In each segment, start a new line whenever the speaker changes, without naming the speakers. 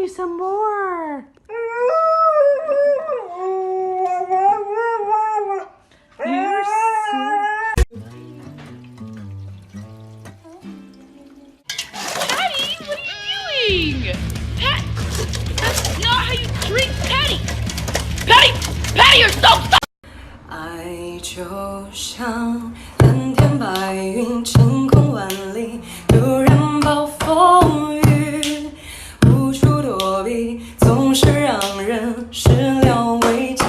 you some more. You're so...
Patty, what are you doing? Pat, that's not how you drink Patty. Patty, you're so stupid.
爱就像蓝天白云，晴空万里，突然暴风雨，无处躲避，总是让人始料未及。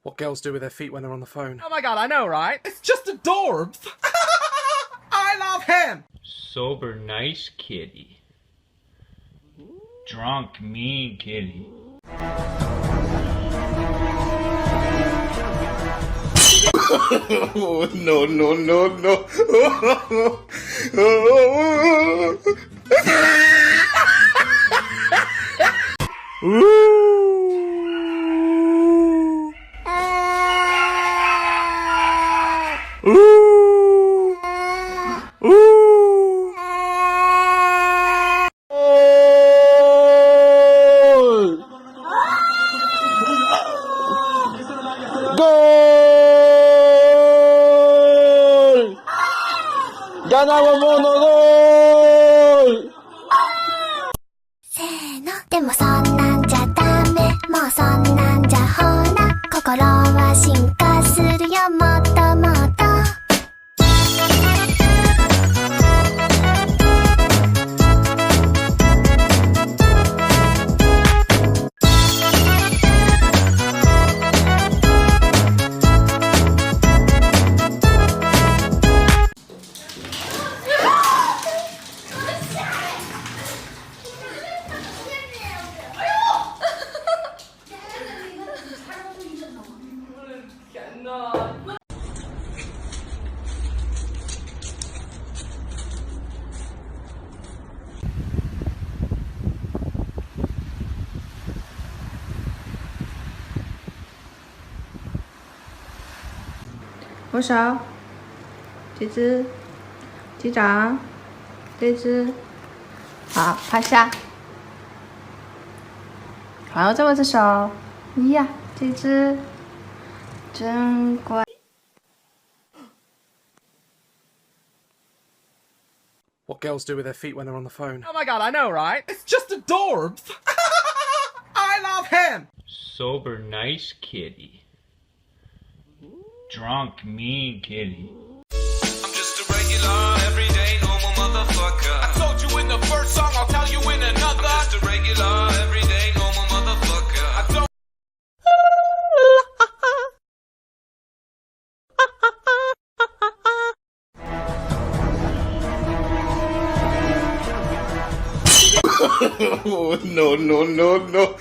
What girls do with their feet when they're on the phone.
Oh my god, I know, right? It's just adorbs. I love him.
Sober, nice kitty. Drunk, mean kitty.
Oh, no, no, no, no.
¡Ganamos, mono! ¡Gol!
せーのでもそんなんじゃダメもうそんなんじゃほら心は進化するよもっともっと
握手，这只，击掌，这只，好，趴下，还有这只手，呀，这只，真乖。
What girls do with their feet when they're on the phone.
Oh my god, I know, right? It's just adorbs. I love him.
Sober, nice kitty. Drunk, mean kitty.
I'm just a regular, everyday, normal motherfucker. I told you in the first song, I'll tell you in another. I'm just a regular, everyday, normal motherfucker. I don't
Oh, no, no, no, no.